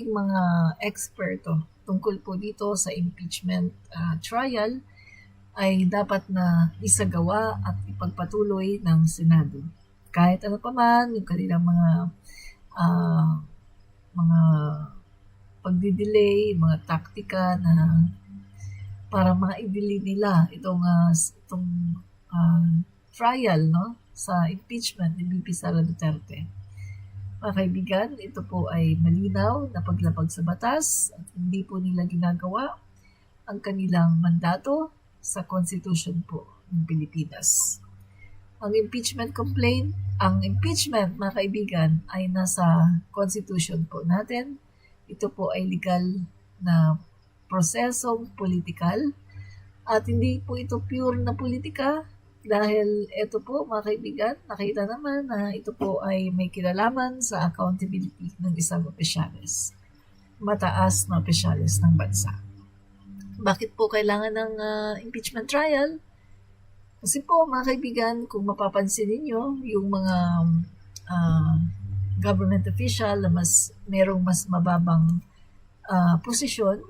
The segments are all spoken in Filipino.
mga eksperto tungkol po dito sa impeachment trial ay dapat na isagawa at ipagpatuloy ng Senado. Kahit ano pa man, yung kanilang mga pagdidelay, mga taktika na para ma-delay nila itong trial, no, sa impeachment ni VP Sara Duterte. Mga kaibigan, ito po ay malinaw na paglabag sa batas at hindi po nila ginagawa ang kanilang mandato sa Constitution po ng Pilipinas. Ang impeachment, mga kaibigan, ay nasa Constitution po natin. Ito po ay legal na prosesong politikal at hindi po ito pure na politika dahil ito po, mga kaibigan, nakita naman na ito po ay may kinalaman sa accountability ng isang opisyalis, mataas na opisyalis ng bansa. Bakit po kailangan ng impeachment trial? Kasi po, mga kaibigan, kung mapapansin ninyo, yung mga government official na merong mas mababang posisyon,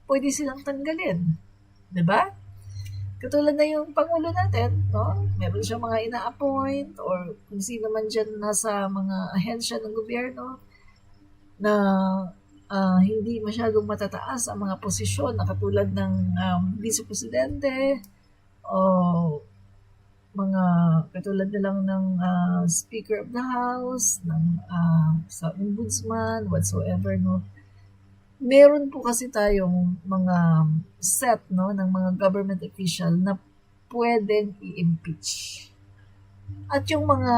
pwede silang tanggalin. Diba? Katulad na yung Pangulo natin, no? Meron siya mga ina-appoint or kung sino man dyan nasa mga ahensya ng gobyerno na hindi masyadong matataas ang mga posisyon na katulad ng Vice Presidente o mga katulad na lang ng Speaker of the House, sa Ombudsman, whatsoever, no? Meron po kasi tayong mga set, no, ng mga government official na pwedeng i-impeach. At yung mga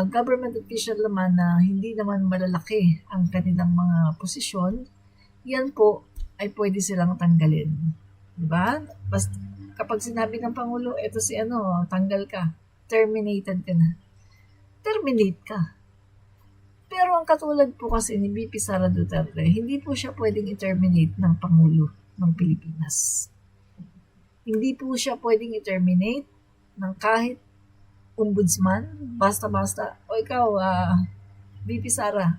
government official naman na hindi naman malalaki ang kanilang mga posisyon, yan po ay pwede silang tanggalin. Diba? Basta, kapag sinabi ng Pangulo, eto si tanggal ka, terminated ka na. Terminate ka. Pero ang katulad po kasi ni VP Sara Duterte, hindi po siya pwedeng i-terminate ng Pangulo ng Pilipinas. Hindi po siya pwedeng i-terminate ng kahit ombudsman, basta-basta, o ikaw, VP Sara,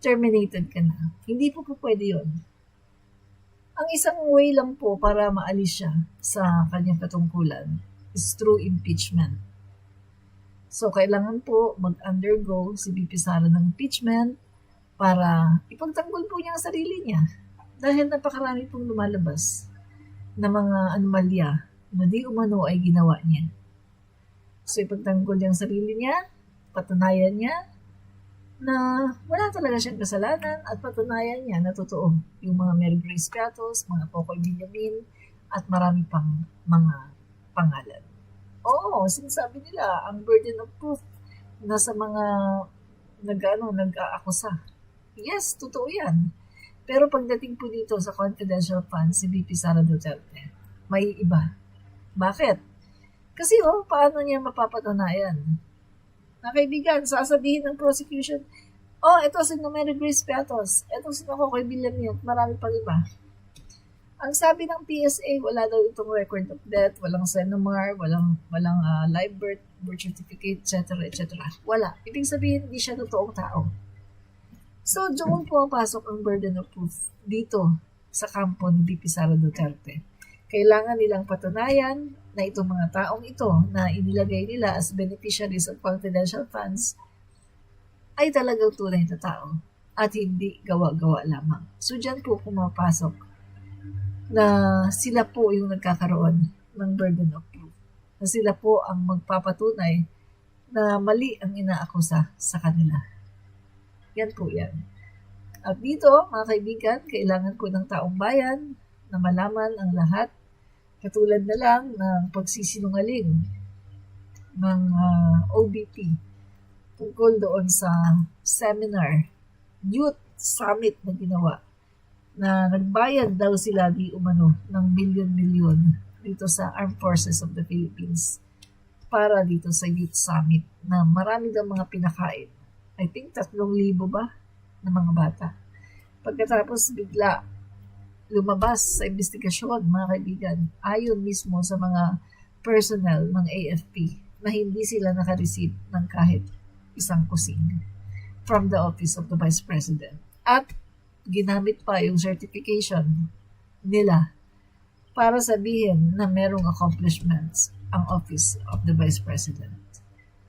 terminated ka na. Hindi po pwede yun. Ang isang way lang po para maalis siya sa kanyang katungkulan is through impeachment. So, kailangan po mag-undergo si VP Sara ng impeachment para ipagtanggol po niya ang sarili niya. Dahil napakarami pong lumalabas na mga anomalya na di umano ay ginawa niya. So, ipagtanggol niya ang sarili niya, patunayan niya na wala talaga siyang kasalanan at patunayan niya na totoo yung mga Mary Grace Piatos, mga Pocoy Villamin, at marami pang mga pangalan. Oo, sinasabi nila, ang burden of proof nasa mga nag-aakusa. Yes, totoo yan. Pero pagdating po dito sa confidential funds si VP Sara Duterte, may iba. Bakit? Kasi paano niya mapapatunayan? Na kaibigan, sasabihin ng prosecution, ito si Mary Grace Piatos, ito si Pocoy Villamin, marami pang iba. Ang sabi ng PSA, wala daw itong record of death, walang Senomar, walang live birth certificate, etc. Wala. Ibig sabihin, hindi siya totoong tao. So, doon po ang pasok ang burden of proof dito sa kampo ni VP Sara Duterte. Kailangan nilang patunayan na itong mga taong ito na inilagay nila as beneficiaries of confidential funds ay talagang tunay na tao at hindi gawa-gawa lamang. So, dyan po pumapasok na sila po yung nagkakaroon ng burden of proof. Na sila po ang magpapatunay na mali ang inaakusa sa kanila. Yan po yan. At dito, mga kaibigan, kailangan po ng taong bayan na malaman ang lahat, katulad na lang ng pagsisinungaling ng OBP tungkol doon sa seminar, youth summit na ginawa, na nagbayad daw sila di umano ng milyon-milyon dito sa Armed Forces of the Philippines para dito sa Youth Summit na marami daw mga pinakain. I think 3,000 ba na mga bata. Pagkatapos bigla lumabas sa investigasyon, mga kaibigan, ayon mismo sa mga personnel ng AFP na hindi sila nakareceive ng kahit isang kusing from the office of the Vice President. At ginamit pa yung certification nila para sabihin na merong accomplishments ang Office of the Vice President.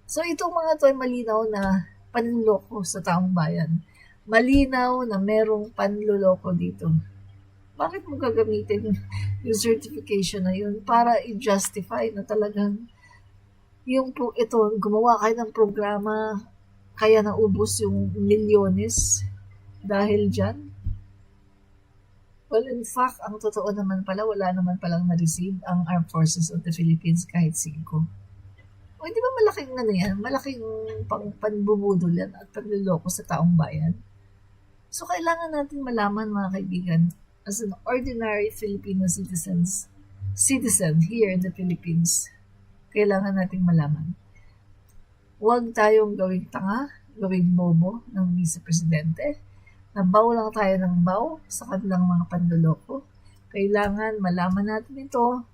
So itong mga to ay malinaw na panluloko sa taong bayan. Malinaw na merong panluloko dito. Bakit mo gagamitin yung certification na yun para i-justify na talagang ito, gumawa kayo ng programa kaya naubos yung milyones dahil dyan? Well, in fact, ang totoo naman pala, wala naman palang na-receive ang Armed Forces of the Philippines kahit 5. O, di ba malaking yan? Malaking panbubudol yan at panluloko sa taong bayan. So, kailangan natin malaman, mga kaibigan, as an ordinary Filipino citizen here in the Philippines, kailangan nating malaman. Huwag tayong gawing tanga, gawing bobo ng Vice Presidente. Nabaw lang tayo ng baw sa kanilang mga panloloko. Kailangan malaman natin ito,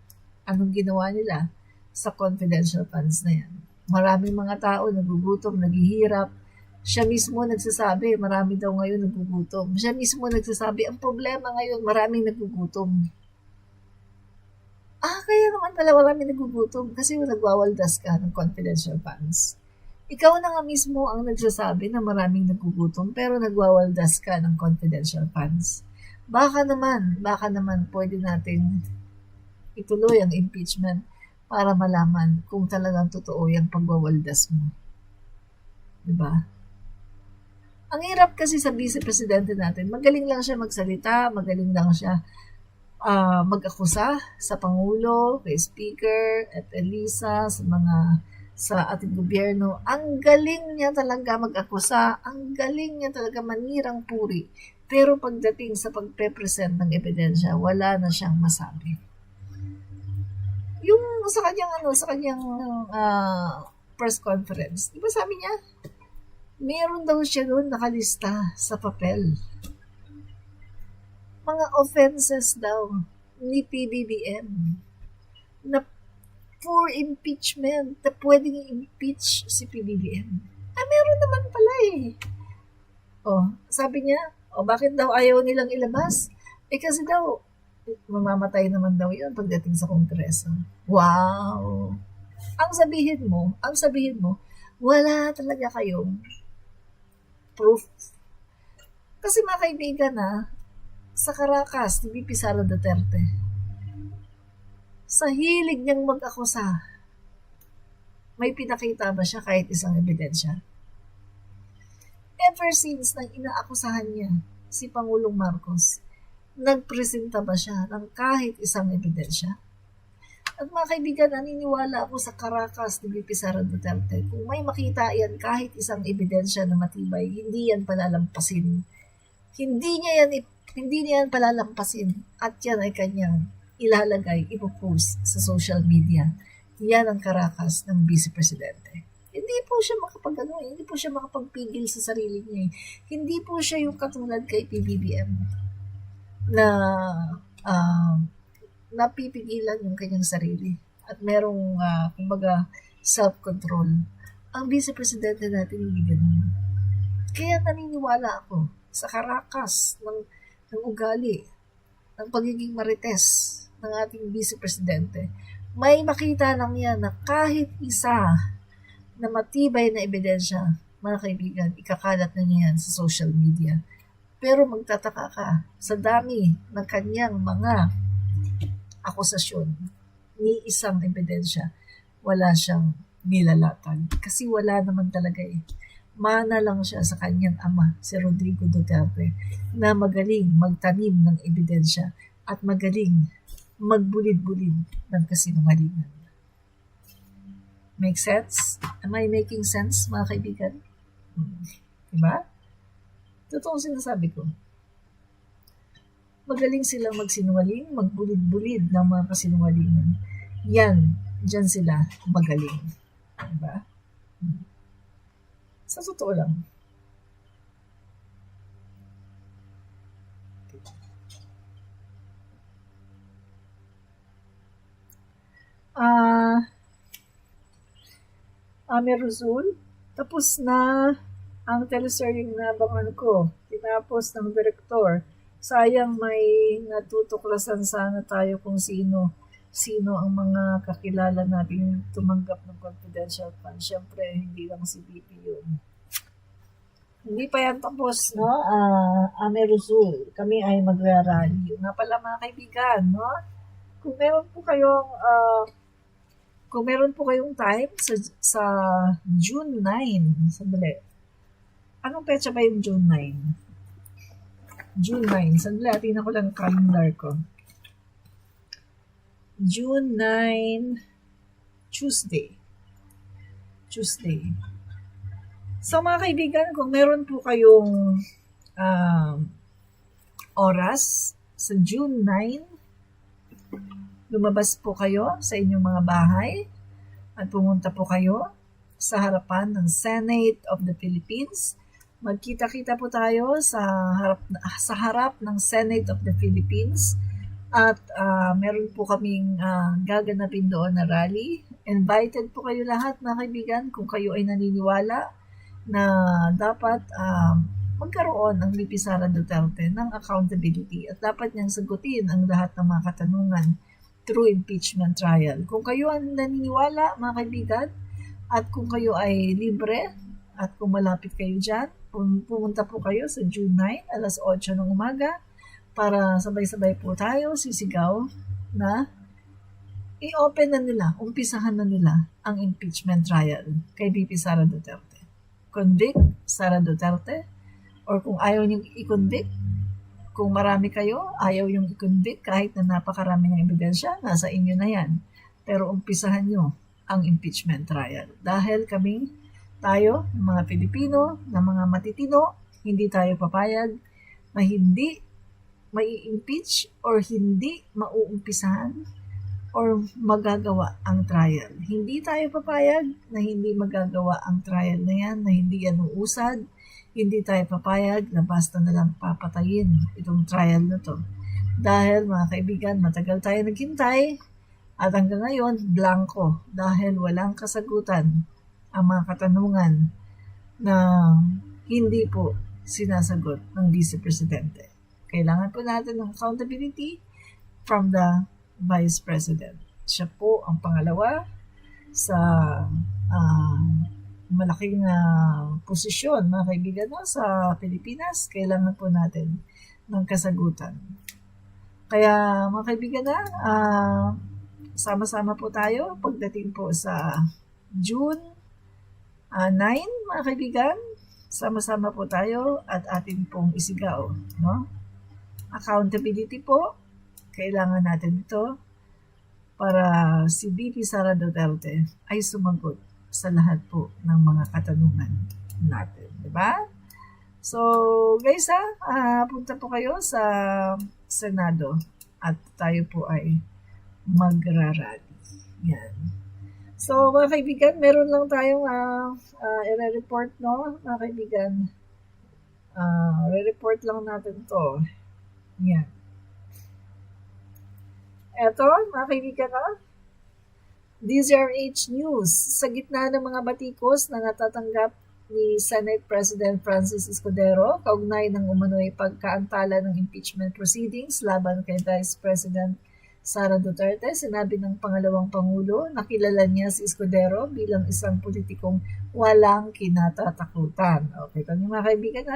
anong ginawa nila sa confidential funds na yan. Maraming mga tao nagugutom, naghihirap. Siya mismo nagsasabi, marami daw ngayon nagugutom. Siya mismo nagsasabi, ang problema ngayon, maraming nagugutom. Kaya naman pala maraming nagugutom kasi nagwawaldas ka ng confidential funds. Ikaw na nga mismo ang nagsasabi na maraming nagugutom pero nagwawaldas ka ng confidential funds. Baka naman pwede natin ituloy ang impeachment para malaman kung talagang totoo yung pagwawaldas mo. Diba? Ang hirap kasi sa Vice Presidente natin, magaling lang siya magsalita, magaling lang siya mag-akusa sa Pangulo, kay Speaker, at Elisa, sa ating gobyerno. Ang galing niya talaga mag-akusa, ang galing niya talaga manirang puri. Pero pagdating sa pagpe-present ng ebidensya, wala na siyang masabi. Yung sa kanyang press conference, di ba sabi niya, meron daw siya doon nakalista sa papel. Mga offenses daw ni PBBM na for impeachment, na pwedeng i-impeach si PBBM. Meron naman pala eh. Sabi niya, bakit daw ayaw nilang ilabas? Kasi daw, mamamatay naman daw yun pagdating sa Kongreso. Wow! Ang sabihin mo, wala talaga kayong proof. Kasi mga kaibigan sa Caracas, ni VP Sara Duterte, sa hilig niyang mag-akusa, may pinakita ba siya kahit isang ebidensya? Ever since nang inaakusahan niya si Pangulong Marcos, nagpresenta ba siya ng kahit isang ebidensya? At mga kaibigan, naniniwala ako sa Caracas ni VP Sara Duterte. Kung may makita yan kahit isang ebidensya na matibay, hindi yan palalampasin. Hindi niya yan palalampasin at yan ay kanyang ilalagay, ipopost sa social media. Yan ang Caracas ng Vice Presidente. Hindi po siya hindi po siya makapagpigil sa sarili niya. Hindi po siya yung katulad kay PBBM na napipigilan yung kanyang sarili at merong self-control. Ang Vice Presidente natin hindi ganun. Kaya naniniwala ako sa Caracas ng ugali, ng pagiging marites ng ating Vice Presidente. May makita lang yan na kahit isa na matibay na ebidensya, mga kaibigan, ikakalat na niya yan sa social media. Pero magtataka ka, sa dami ng kanyang mga akusasyon, ni isang ebidensya, wala siyang nilalatag. Kasi wala naman talaga eh. Mana lang siya sa kanyang ama, si Rodrigo Duterte, na magaling magtanim ng ebidensya at magaling magbulid-bulid ng kasinungalingan. Make sense? Am I making sense, mga kaibigan? Diba? Totoo sinasabi ko. Magaling silang magsinungaling, magbulid-bulid ng mga kasinungalingan. Diyan sila magaling. Diba? Sa totoo lang. Amer Rizul, tapos na Ang teleserye yung nabangan ko, tinapos ng direktor. Sayang may natutuklasan sana tayo kung sino ang mga kakilala nating tumanggap ng confidential fund. Siyempre, hindi lang si BP yun. Hindi pa yan tapos, no? Ame Rizul, kami ay magra-rally. Nga pala mga kaibigan, no? Kung meron po kayong time sa June 9, sandali. Anong petsa ba yung June 9? June 9. Sandali, tingnan ko lang calendar ko. June 9, Tuesday. So mga kaibigan, kung meron po kayong oras sa June 9, lumabas po kayo sa inyong mga bahay at pumunta po kayo sa harapan ng Senate of the Philippines. Magkita-kita po tayo sa harap ng Senate of the Philippines at meron po kaming gaganapin doon na rally. Invited po kayo lahat mga kaibigan kung kayo ay naniniwala na dapat magkaroon ang VP Sara Duterte ng accountability at dapat niyang sagutin ang lahat ng mga katanungan through impeachment trial. Kung kayo ang naniniwala mga kaibigan at kung kayo ay libre at kung malapit kayo dyan, pumunta po kayo sa June 9, alas 8 ng umaga para sabay-sabay po tayo sisigaw na i-open na nila, umpisahan na nila ang impeachment trial kay VP Sara Duterte. Convict Sara Duterte, or kung ayaw niyong i-convict, kung marami kayo, ayaw yung i-convict kahit na napakarami ng ebidensya, nasa inyo na yan. Pero umpisahan nyo ang impeachment trial. Dahil tayo, mga Pilipino, na mga matitino, hindi tayo papayag na hindi mai-impeach or hindi mauumpisahan or magagawa ang trial. Hindi tayo papayag na hindi magagawa ang trial na yan, na hindi yan uusad. Hindi tayo papayag na basta na lang papatayin itong trial na to. Dahil mga kaibigan, matagal tayo naghintay at hanggang ngayon, blanco. Dahil walang kasagutan ang mga katanungan na hindi po sinasagot ng Vice Presidente. Kailangan po natin ng accountability from the Vice President. Siya po ang pangalawa sa malaking posisyon, mga kaibigan, sa Pilipinas. Kailangan po natin ng kasagutan. Kaya mga kaibigan sama-sama po tayo pagdating po sa June 9, mga kaibigan. Sama-sama po tayo at atin pong isigaw. No? Accountability po. Kailangan natin ito para si VP Sara Duterte ay sumagot sa lahat po ng mga katanungan natin. Diba? So, guys punta po kayo sa Senado at tayo po ay magrarally. Yan. So, mga kaibigan, meron lang tayong i-report, no? Mga kaibigan, i-report lang natin to. Yan. Eto, mga kaibigan, DZRH News. Sa gitna ng mga batikos na natatanggap ni Senate President Francis Escudero, kaugnay ng umano'y pagkaantala ng impeachment proceedings laban kay Vice President Sara Duterte, sinabi ng pangalawang Pangulo na kilala niya si Escudero bilang isang politikong walang kinatatakutan. Okay, kanya mga kaibigan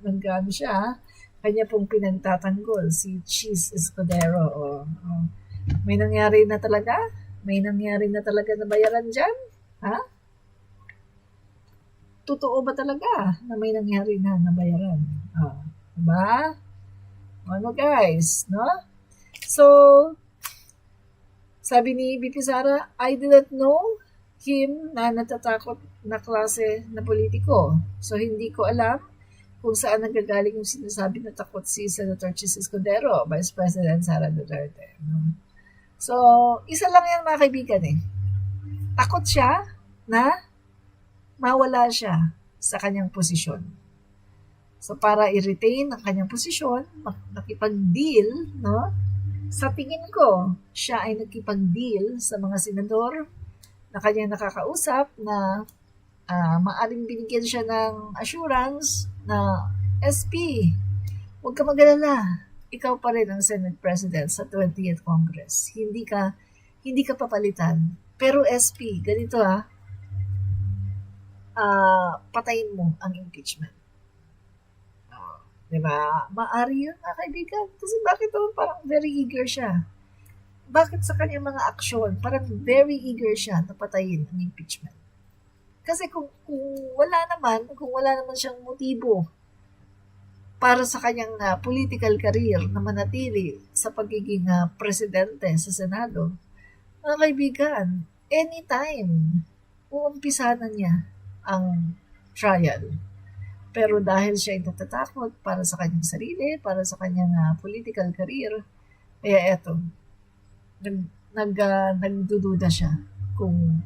nag-ano siya, kanya pong pinagtatanggol si Cheese Escudero. May nangyari na talaga? May nangyari na talaga na bayaran dyan? Ha? Totoo ba talaga na may nangyari na nabayaran? Diba? Ano guys, no? So, sabi ni VP Sara, I didn't know him na natatakot na klase na politiko. So, hindi ko alam kung saan nagagaling yung sinasabi na takot si Senator Chis Escudero, Vice President Sara Duterte. So, isa lang yan mga kaibigan Takot siya na mawala siya sa kanyang posisyon. So, para i-retain ang kanyang posisyon, nakipag-deal, no? Sa tingin ko, siya ay nakipag-deal sa mga senador na kanyang nakakausap na maaring binigyan siya ng assurance na SP, huwag ka mag-alala. Ikaw pa rin ang Senate President sa 20th Congress. Hindi ka papalitan. Pero SP, ganito patayin mo ang impeachment. Diba? Maari yun, mga kaibigan. Kasi bakit naman parang very eager siya? Bakit sa kanyang mga aksyon, parang very eager siya na patayin ang impeachment? Kasi kung wala naman siyang motibo para sa kanyang political career na manatili sa pagiging presidente sa Senado, mga kaibigan, anytime, uumpisahan niya ang trial. Pero dahil siya ay natatakot para sa kanyang sarili, para sa kanyang political career, kaya eto, nagdududa siya kung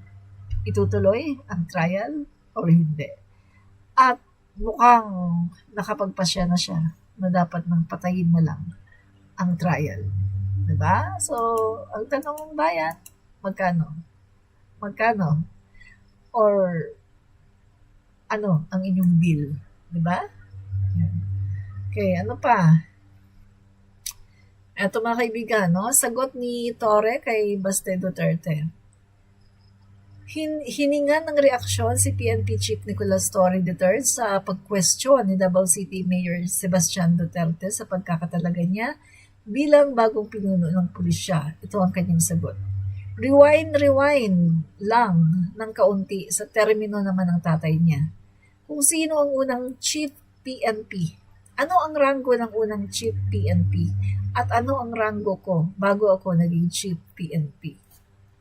itutuloy ang trial o hindi. At mukhang nakapagpasya na siya na dapat nang patayin na lang ang trial. Diba? So, ang tanong ng bayan, magkano? Magkano? Or ano ang inyong bill? Diba? Okay, ano pa? Eto mga kaibigan, no? Sagot ni Torre kay Baste Duterte. Hiningan ng reaksyon si PNP Chief Nicolas Torre III sa pag-question ni Davao City Mayor Sebastian Duterte sa pagkakatalaga niya bilang bagong pinuno ng pulisya. Ito ang kanyang sagot. Rewind lang ng kaunti sa termino naman ng tatay niya. Kung sino ang unang Chief PNP. Ano ang rango ng unang Chief PNP? At ano ang rango ko bago ako naging Chief PNP?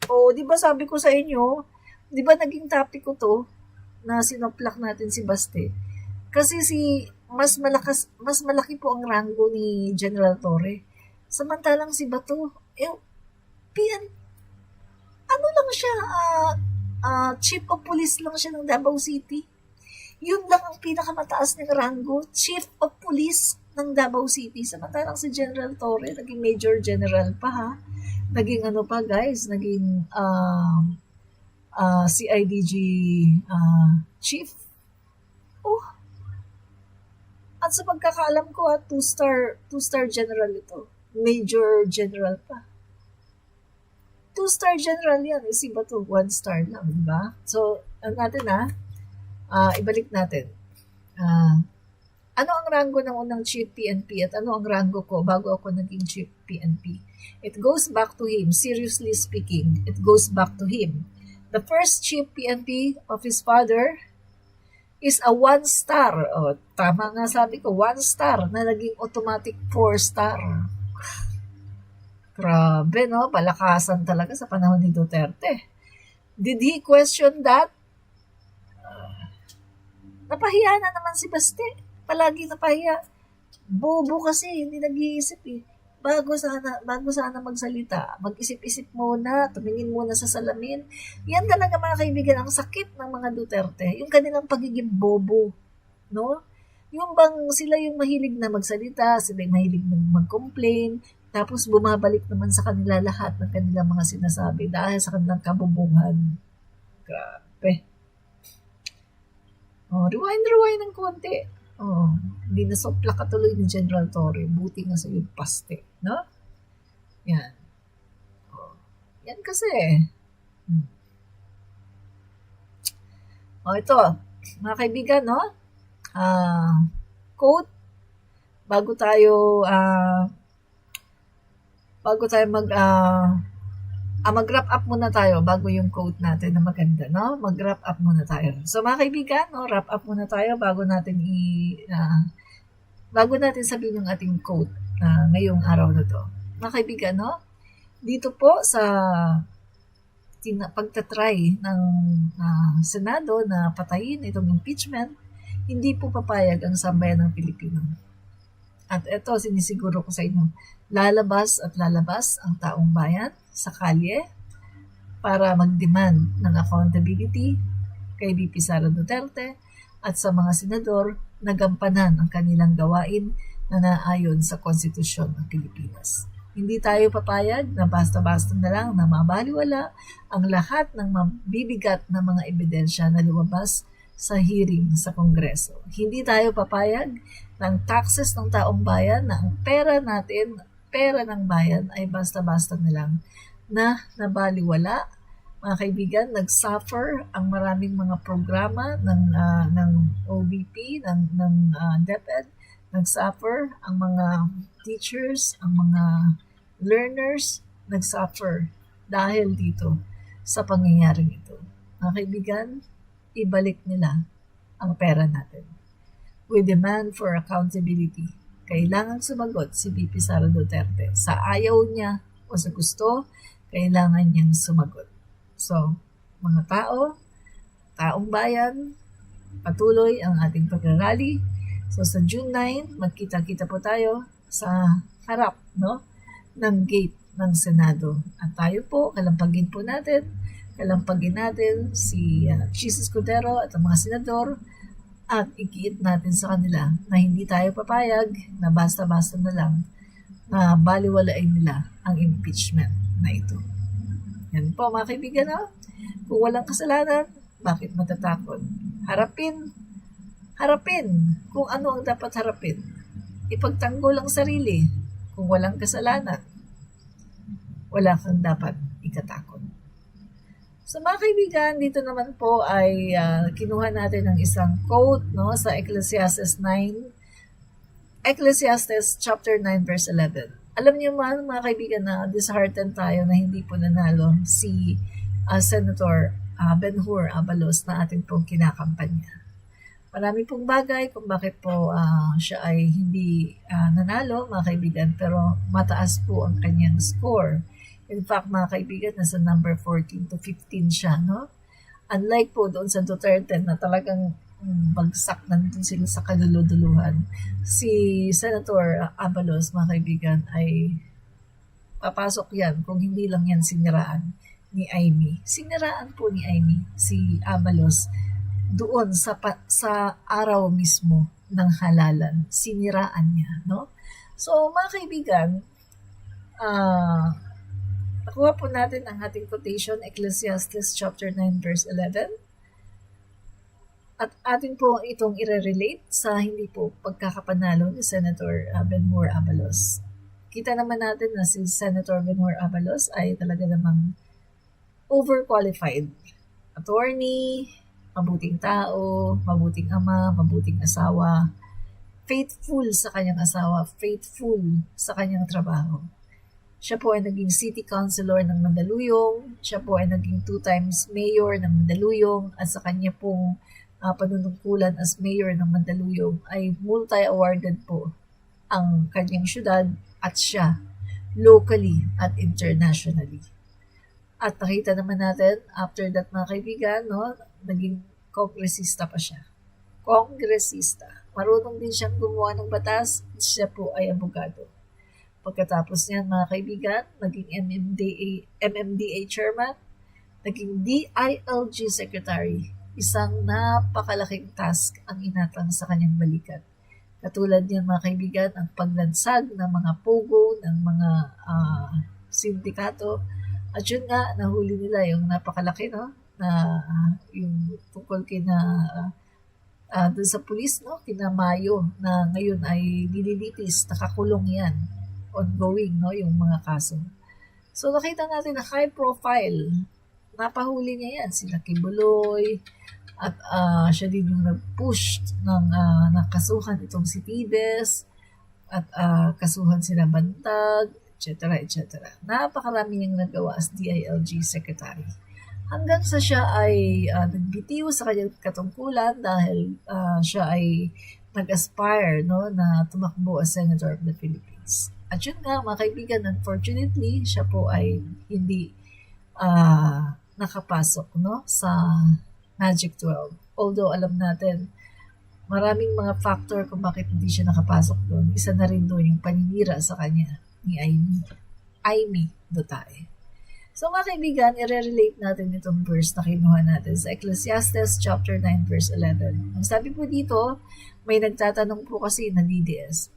O, di ba sabi ko sa inyo, di ba naging topic ko to na sinoplak natin si Baste? Kasi mas malaki po ang rango ni General Torre. Samantalang si Bato, ano lang siya, Chief of Police lang siya ng Davao City. Yun lang ang pinakamataas ng rango, Chief of Police ng Davao City. Samantalang si General Torre, naging Major General pa Naging ano pa guys, naging CIDG Chief. Oh. At sa pagkakaalam ko, two-star general ito. Major General pa. Two-star general yan. Si Bato, one-star lang, di ba? So, natin ibalik natin. Ano ang rango ng unang Chief PNP at ano ang rango ko bago ako naging Chief PNP? It goes back to him. Seriously speaking, it goes back to him. The first Chief PNP of his father is a one-star. O, tama nga sabi ko, one-star na naging automatic four-star. Grabe, no? Palakasan talaga sa panahon ni Duterte. Did he question that? Napahiya na naman si Baste. Palagi napahiya. Bobo kasi, hindi nag-iisip Bago sana magsalita, mag-isip-isip muna, tumingin muna sa salamin. Yan talaga mga kaibigan, ang sakit ng mga Duterte. Yung kanilang pagiging bobo. No? Yung bang sila yung mahilig na magsalita, sila yung mahilig mag-complain, tapos bumabalik naman sa kanila lahat ng kanilang mga sinasabi dahil sa kanilang kabubuhan. Grabe. Rewind ng konti. Hindi na sopla katuloy ni General Torre. Buti nga sa yung paste. No? Yan. Yan kasi. Ito. Mga kaibigan, no? Quote. Bago tayo mag-wrap up muna tayo bago yung quote natin na maganda, no? Mag-wrap up muna tayo. So mga kaibigan, no, wrap up muna tayo bago natin sabihin yung ating quote ngayong araw na to. Mga kaibigan, no? Dito po sa pagtatry ng Senado na patayin itong impeachment, hindi po papayag ang sambayan ng Pilipino. At ito, sinisiguro ko sa inyo, lalabas ang taong bayan sa kalye para mag-demand ng accountability kay VP Sara Duterte at sa mga senador na gampanan ang kanilang gawain na naayon sa konstitusyon ng Pilipinas. Hindi tayo papayag na basta-basta na lang na mabaliwala ang lahat ng mabibigat na mga ebidensya na lumabas sa hearing sa Kongreso. Hindi tayo papayag ng taxes ng taong bayan na ang pera natin, pera ng bayan ay basta-basta na lang na nabaliwala. Mga kaibigan, nag-suffer ang maraming mga programa ng OBP, ng DepEd. Nag-suffer ang mga teachers, ang mga learners, nag-suffer dahil dito sa pangyayaring ito. Mga kaibigan, ibalik nila ang pera natin. We demand for accountability. Kailangan sumagot si VP Sara Duterte. Sa ayaw niya o sa gusto, kailangan niyang sumagot. So, mga taong bayan, patuloy ang ating pagrarally. So, sa June 9, magkita-kita po tayo sa harap ng gate ng Senado. At tayo po, kalampagin natin si Jesus Cordero at ang mga senador at ikiit natin sa kanila na hindi tayo papayag na basta-basta na lang na baliwalain nila ang impeachment na ito. Yan po mga kaibigan, kung walang kasalanan, bakit matatakot? Harapin kung ano ang dapat harapin. Ipagtanggol ang sarili. Kung walang kasalanan, wala kang dapat ikatakot. So mga kaibigan, dito naman po ay kinuha natin ng isang quote sa Ecclesiastes chapter 9 verse 11. Alam niyo man mga kaibigan na disheartened tayo na hindi po nanalo si Senator Ben-Hur Abalos na ating pong kinakampanya. Marami pong bagay kung bakit po siya ay hindi nanalo mga kaibigan, pero mataas po ang kanyang score. In fact mga kaibigan, nasa number 14 to 15 siya. Unlike po doon sa Duterte na talagang bagsak nandun sila sa kaluluduluhan. Si Senator Abalos, mga kaibigan, ay papasok yan kung hindi lang yan siniraan ni Amy. Siniraan po ni Amy si Abalos doon sa araw mismo ng halalan. Siniraan niya. So, mga kaibigan, nakuha po natin ang ating quotation, Ecclesiastes chapter 9 verse 11. At atin po itong i-relate sa hindi po pagkakapanalo ni Senator Ben-Hur Abalos. Kita naman natin na si Senator Ben-Hur Abalos ay talaga namang overqualified. Attorney, mabuting tao, mabuting ama, mabuting asawa, faithful sa kanyang asawa, faithful sa kanyang trabaho. Siya po ay naging city councilor ng Mandaluyong, siya po ay naging 2 times mayor ng Mandaluyong, at sa kanya pong panunungkulan as mayor ng Mandaluyong ay multi-awarded po ang kanyang syudad at siya locally at internationally. At nakita naman natin after that mga kaibigan, naging kongresista pa siya. Kongresista. Marunong din siyang gumawa ng batas, siya po ay abogado. Pagkatapos niyan mga kaibigan, naging MMDA chairman, naging DILG secretary. Isang napakalaking task ang inatang sa kanyang balikat. Katulad niyan mga kaibigan, ang paglansag ng mga pogo, ng mga sindikato. At yun nga, nahuli nila yung napakalaki, na yung tungkol dun sa pulis, kina Mayo, na ngayon ay nililitis, nakakulong yan. Ongoing, yung mga kaso. So nakita natin na high profile, napahuli niya yan, sila Kibuloy, at siya din yung nag-push ng kasuhan itong si Tibes, at kasuhan sila Bantag, etc. etc. Napakarami niyang nagawa as DILG secretary. Hanggang sa siya ay nagbitiw sa kanyang katungkulan dahil siya ay nag-aspire na tumakbo as Senator of the Philippines. At yun nga mga kaibigan, unfortunately, siya po ay hindi nakapasok sa Magic 12. Although alam natin, maraming mga factor kung bakit hindi siya nakapasok doon. Isa na rin doon yung paninira sa kanya ni Amy Duterte. So mga kaibigan, i-relate natin itong verse na kinuha natin sa Ecclesiastes chapter 9 verse 11. Ang sabi po dito, may nagtatanong po kasi na DDS,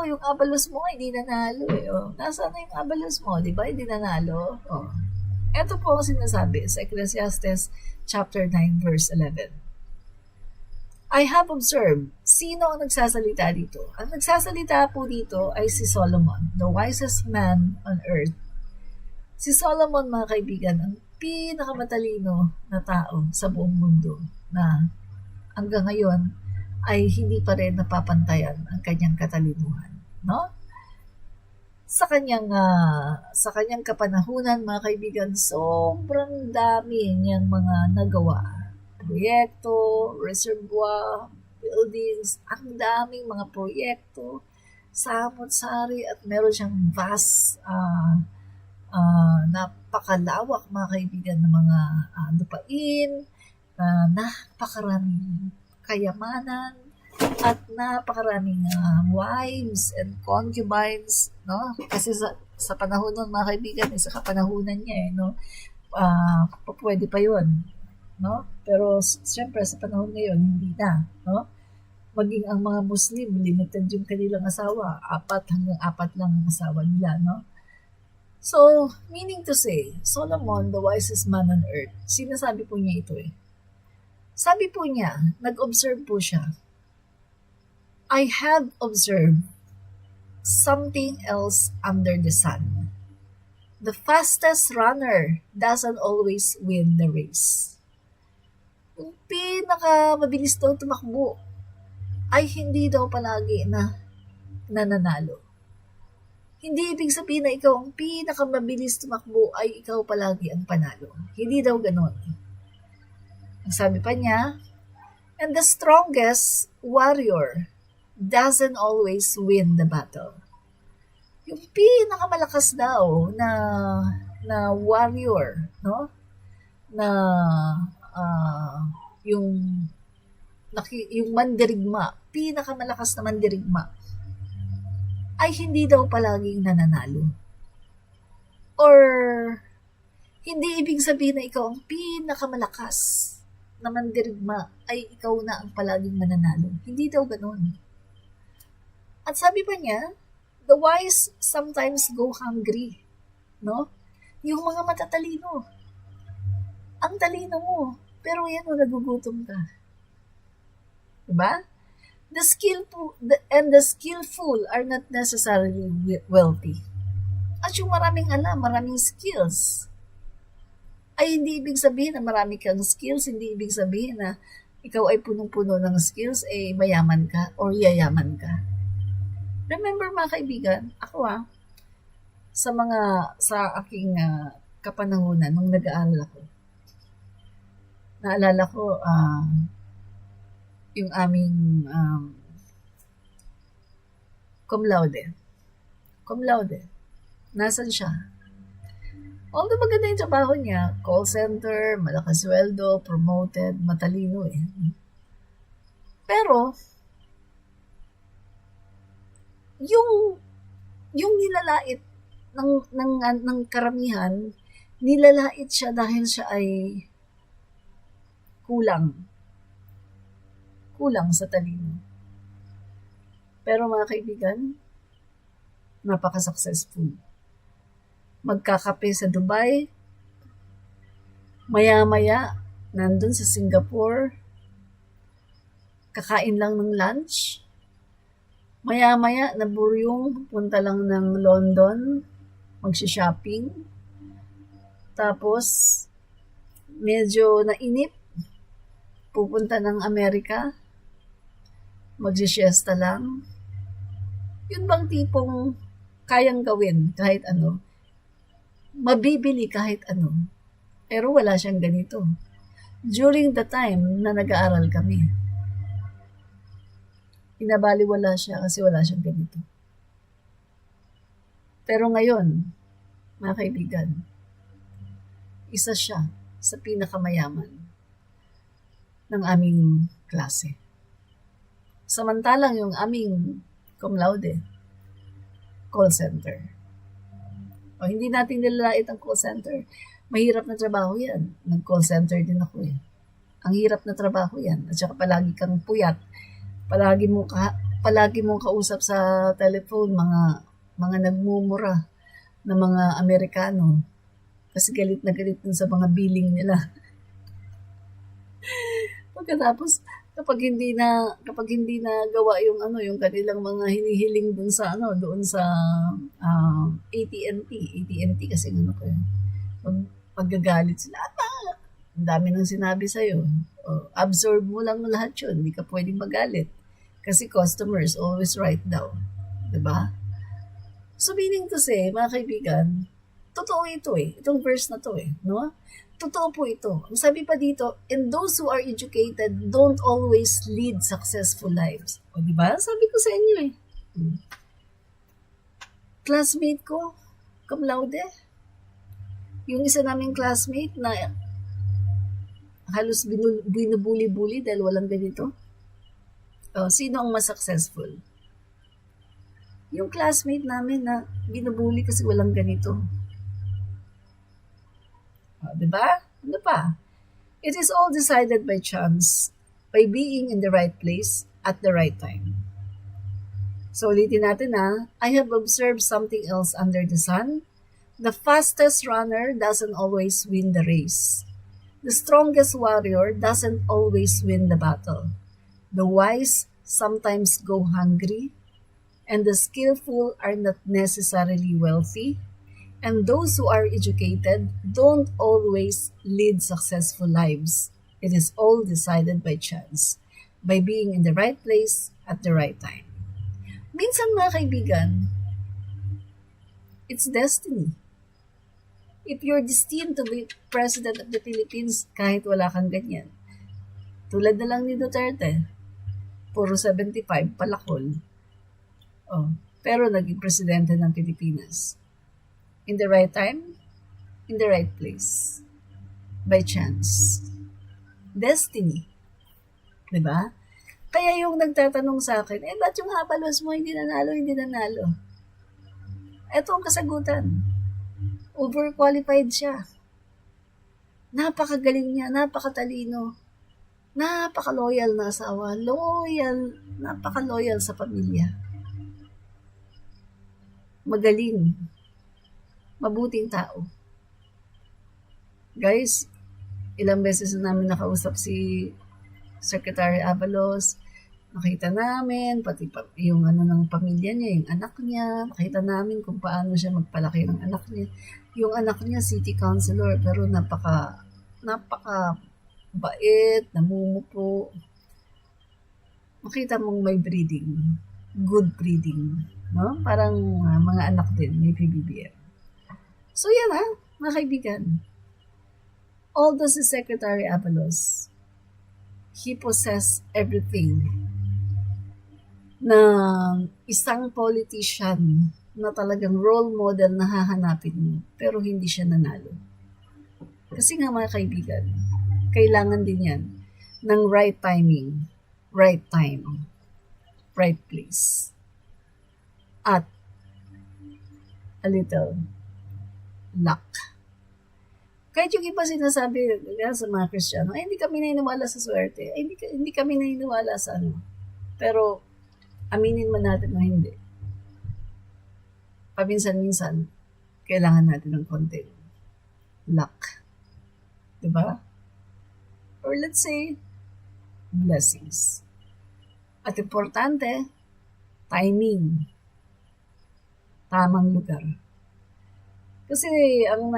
yung abalos mo nga hindi nanalo eh. Nasaan na yung abalos mo? Di ba hindi nanalo? Ito po ang sinasabi sa Ecclesiastes chapter 9 verse 11. I have observed. Sino ang nagsasalita dito? Ang nagsasalita po dito ay si Solomon, the wisest man on earth. Si Solomon, mga kaibigan, ang pinakamatalino na tao sa buong mundo na hanggang ngayon ay hindi pa rin napapantayan ang kanyang katalinuhan, no? Sa kanyang kapanahunan, mga kaibigan, sobrang dami niyang mga nagawa. Proyekto, reservoir, buildings, ang daming mga proyekto, samot-sari, at meron siyang vast napakalawak, mga kaibigan, ng mga lupain, napakaraming kayamanan, at napakaraming wives and concubines, no? Kasi sa panahon nun, mga kaibigan, sa kapanahunan niya, no? Pwede pa yun, no? Pero siyempre sa panahon ngayon, hindi na, no? Maging ang mga Muslim, limited yung kanilang asawa, 4 hanggang 4 lang ang asawa nila, no? So, meaning to say, Solomon, the wisest man on earth, sinasabi po niya ito eh. Sabi po niya, nag-observe po siya, I have observed something else under the sun. The fastest runner doesn't always win the race. Yung pinakamabilis daw tumakbo ay hindi daw palagi na nananalo. Hindi ibig sabihin na ikaw ang pinakamabilis tumakbo ay ikaw palagi ang panalo. Hindi daw ganon. Ang sabi pa niya, and the strongest warrior doesn't always win the battle. Yung pinakamalakas daw na warrior, no? Na yung mandirigma, pinakamalakas na mandirigma, ay hindi daw palaging nananalo. Or, hindi ibig sabihin na ikaw ang pinakamalakas na mandirigma ay ikaw na ang palaging mananalo. Hindi daw ganun. At sabi pa niya, the wise sometimes go hungry. No? Yung mga matatalino. Ang talino mo, pero yan o nagugutom ka. Diba? The skillful are not necessarily wealthy. At yung maraming alam, maraming skills, ay hindi ibig sabihin na marami kang skills, hindi ibig sabihin na ikaw ay punong-puno ng skills, mayaman ka or yayaman ka. Remember mga kaibigan, ako sa aking kapanahunan nung nag-aaral ako, naalala ko, yung aming cum laude. Nasaan siya? Although maganda yung trabaho niya, call center, malakas sweldo, promoted, matalino eh. Pero, yung nilalait ng karamihan, nilalait siya dahil siya ay kulang sa talino. Pero mga kaibigan, napaka-successful. Magkakape sa Dubai, maya-maya, nandun sa Singapore, kakain lang ng lunch, maya-maya, naburyong, punta lang ng London, magsha-shopping, tapos, medyo nainip, pupunta ng Amerika, magsisiesta lang. Yun bang tipong kayang gawin kahit ano? Mabibili kahit ano. Pero wala siyang ganito. During the time na nag-aaral kami, pinabaliwala siya kasi wala siyang ganito. Pero ngayon, mga kaibigan, isa siya sa pinakamayaman ng aming klase. Samantalang yung aming cum laude, call center. O, hindi natin nilalait ang call center. Mahirap na trabaho yan. Nag-call center din ako eh. Ang hirap na trabaho yan. At saka palagi kang puyat. Palagi mong kausap sa telephone mga nagmumura na mga Amerikano. Kasi galit na galit dun sa mga billing nila. Pagkatapos, kapag hindi na gawa yung kanilang mga hinihiling doon sa AT&T kasi ko yun. Magagalit sila. Ang dami nang sinabi sa'yo. Absorb mo lang lahat yun. Hindi ka pwedeng magalit. Kasi customers always right daw. Diba? So meaning to say, mga kaibigan, totoo ito eh. Itong verse na to eh. No? Totoo po ito. Ang sabi pa dito, and those who are educated don't always lead successful lives. O diba? Sabi ko sa inyo eh. Classmate ko, cum laude, yung isa naming classmate na halos binubuli-buli dahil walang ganito. Sino ang mas successful? Yung classmate namin na binubuli kasi walang ganito. Diba? Ano pa? It is all decided by chance, by being in the right place at the right time. So ulitin natin I have observed something else under the sun. The fastest runner doesn't always win the race. The strongest warrior doesn't always win the battle. The wise sometimes go hungry, and the skillful are not necessarily wealthy, and those who are educated don't always lead successful lives. It is all decided by chance, by being in the right place at the right time. Minsan mga kaibigan, it's destiny. If you're destined to be President of the Philippines, kahit wala kang ganyan. Tulad na lang ni Duterte, puro 75, palakol. Pero naging presidente ng Pilipinas. In the right time, in the right place. By chance. Destiny. Diba? Kaya yung nagtatanong sa akin, ba't yung Abalos mo hindi nanalo? Ito ang kasagutan. Overqualified siya. Napakagaling niya, napakatalino. Napaka-loyal na asawa. Napaka-loyal sa pamilya. Magaling. Mabuting tao. Guys, ilang beses na namin nakausap si Secretary Abalos. Nakita namin, pati yung ng pamilya niya, yung anak niya. Nakita namin kung paano siya magpalaki ng anak niya. Yung anak niya, city councilor, pero napaka bait, namumupo. Makita mong may breeding. Good breeding. No? Parang mga anak din, may PBBM. So yan mga kaibigan. Although si Secretary Abalos, he possessed everything na isang politician na talagang role model na hahanapin mo, pero hindi siya nanalo. Kasi nga mga kaibigan, kailangan din yan ng right timing, right time, right place, at a little luck. Kahit yung iba sinasabi sa mga Kristiyano, hindi kami naniniwala sa swerte, hindi kami naniniwala sa Pero, aminin man natin na hindi. Paminsan-minsan, kailangan natin ng konti luck. Diba? Or let's say, blessings. At importante, timing. Tamang lugar. Kasi ang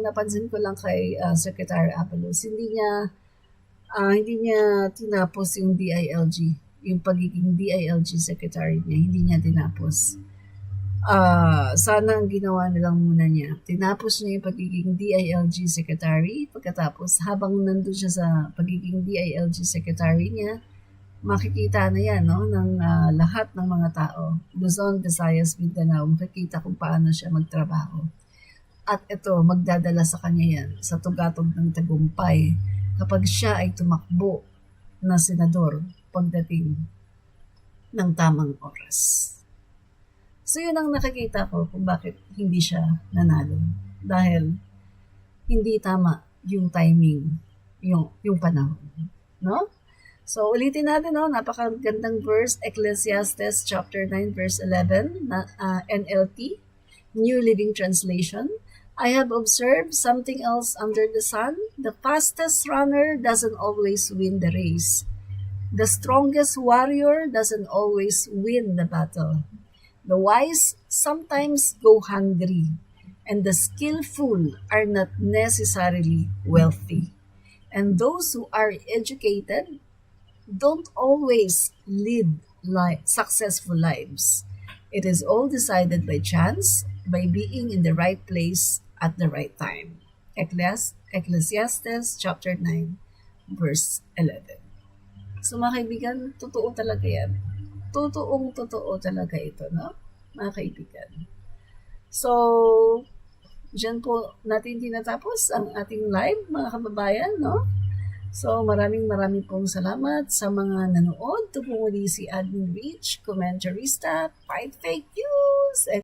napansin ko lang kay Secretary Abalos, hindi niya tinapos yung DILG. Yung pagiging DILG secretary niya, hindi niya tinapos. Sana ang ginawa nilang muna niya. Tinapos niya yung pagiging DILG secretary. Pagkatapos, habang nandun siya sa pagiging DILG secretary niya, makikita na yan ng lahat ng mga tao. Luzon, Visayas, Mindanao, makikita kung paano siya magtrabaho. At ito, magdadala sa kanya yan sa tugatog ng tagumpay kapag siya ay tumakbo na senador pagdating ng tamang oras. So, yun ang nakikita ko kung bakit hindi siya nanalo. Dahil hindi tama yung timing, yung panahon. No? So, ulitin natin, no? Napakagandang verse, Ecclesiastes chapter 9, verse 11, NLT, New Living Translation. I have observed something else under the sun. The fastest runner doesn't always win the race. The strongest warrior doesn't always win the battle. The wise sometimes go hungry, and the skillful are not necessarily wealthy. And those who are educated don't always lead successful lives. It is all decided by chance, by being in the right place at the right time. Ecclesiastes chapter 9, verse 11. So mga kaibigan, totoo talaga yan. Totoo talaga ito, no? Mga kaibigan. So, dyan po natin tinatapos ang ating live, mga kababayan, no? So, maraming pong salamat sa mga nanood. Ito po muli si Admin Rich, Commentarista, Fight Fake News,